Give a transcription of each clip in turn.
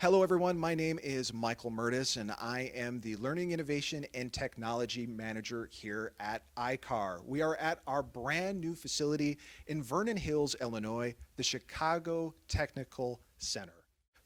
Hello everyone, my name is Michael Mertes and I am the Learning Innovation and Technology Manager here at iCar. We are at our brand new facility in Vernon Hills, Illinois, the Chicago Technical Center.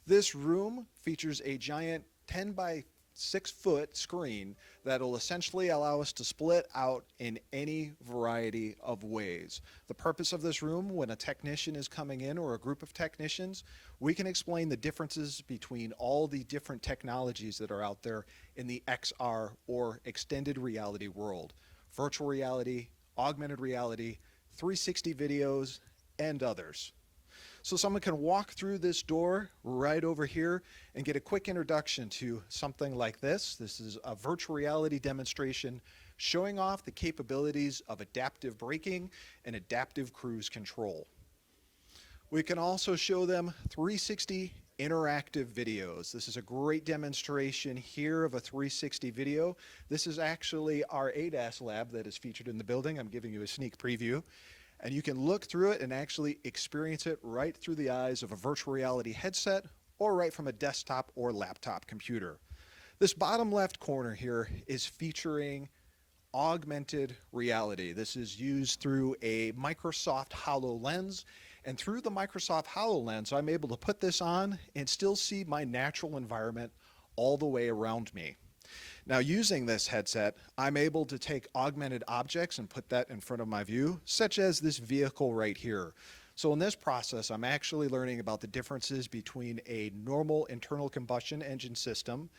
This room features a giant 10 by 6-foot screen that'll essentially allow us to split out in any variety of ways. The purpose of this room, when a technician is coming in or a group of technicians, we can explain the differences between all the different technologies that are out there in the XR or extended reality world. Virtual reality, augmented reality, 360 videos, and others. So someone can walk through this door right over here and get a quick introduction to something like this. This is a virtual reality demonstration showing off the capabilities of adaptive braking and adaptive cruise control. We can also show them 360 interactive videos. This is a great demonstration here of a 360 video. This is actually our ADAS lab that is featured in the building. I'm giving you a sneak preview. And you can look through it and actually experience it right through the eyes of a virtual reality headset or right from a desktop or laptop computer. This bottom left corner here is featuring augmented reality. This is used through a Microsoft HoloLens, and through the Microsoft HoloLens, I'm able to put this on and still see my natural environment all the way around me. Now, using this headset, I'm able to take augmented objects and put that in front of my view, such as this vehicle right here. So in this process, I'm actually learning about the differences between a normal internal combustion engine system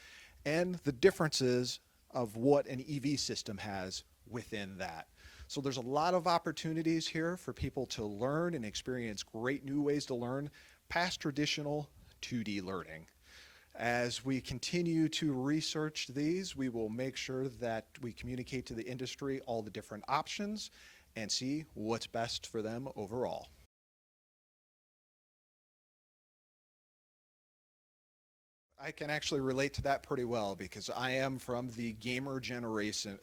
and the differences of what an EV system has within that. So there's a lot of opportunities here for people to learn and experience great new ways to learn past traditional 2D learning. As we continue to research these, we will make sure that we communicate to the industry all the different options and see what's best for them overall. I can actually relate to that pretty well because I am from the gamer generation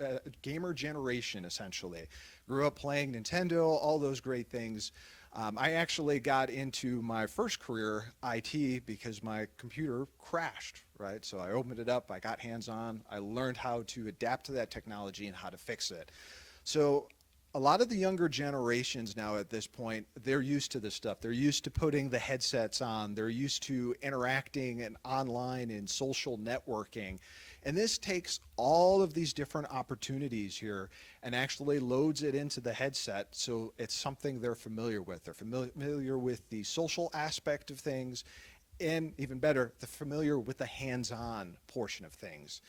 essentially. Grew up playing Nintendo, all those great things. I actually got into my first career, IT, because my computer crashed, right? So I opened it up, I got hands-on, I learned how to adapt to that technology and how to fix it. So a lot of the younger generations now at this point, they're used to this stuff. They're used to putting the headsets on. They're used to interacting and online and social networking. And this takes all of these different opportunities here and actually loads it into the headset so it's something they're familiar with. They're familiar with the social aspect of things, and even better, they're familiar with the hands-on portion of things.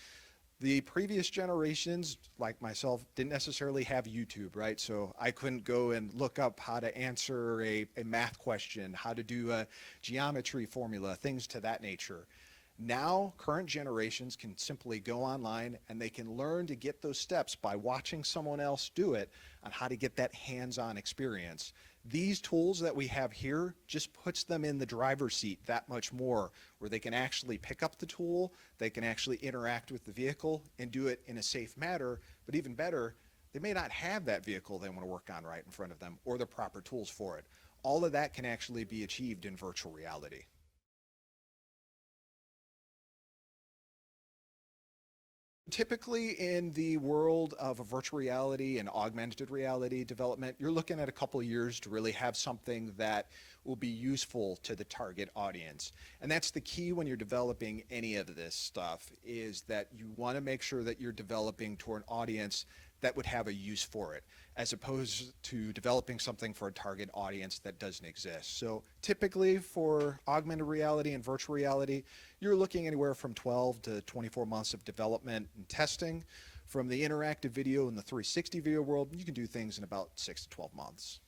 The previous generations, like myself, didn't necessarily have YouTube, right? So I couldn't go and look up how to answer a math question, how to do a geometry formula, things to that nature. Now, current generations can simply go online and they can learn to get those steps by watching someone else do it on how to get that hands-on experience. These tools that we have here just puts them in the driver's seat that much more, where they can actually pick up the tool, they can actually interact with the vehicle and do it in a safe manner, but even better, they may not have that vehicle they want to work on right in front of them or the proper tools for it. All of that can actually be achieved in virtual reality. Typically in the world of a virtual reality and augmented reality development, you're looking at a couple of years to really have something that will be useful to the target audience. And that's the key when you're developing any of this stuff, is that you want to make sure that you're developing to an audience that would have a use for it, as opposed to developing something for a target audience that doesn't exist. So typically for augmented reality and virtual reality, you're looking anywhere from 12 to 24 months of development and testing. From the interactive video and the 360 video world, you can do things in about 6 to 12 months.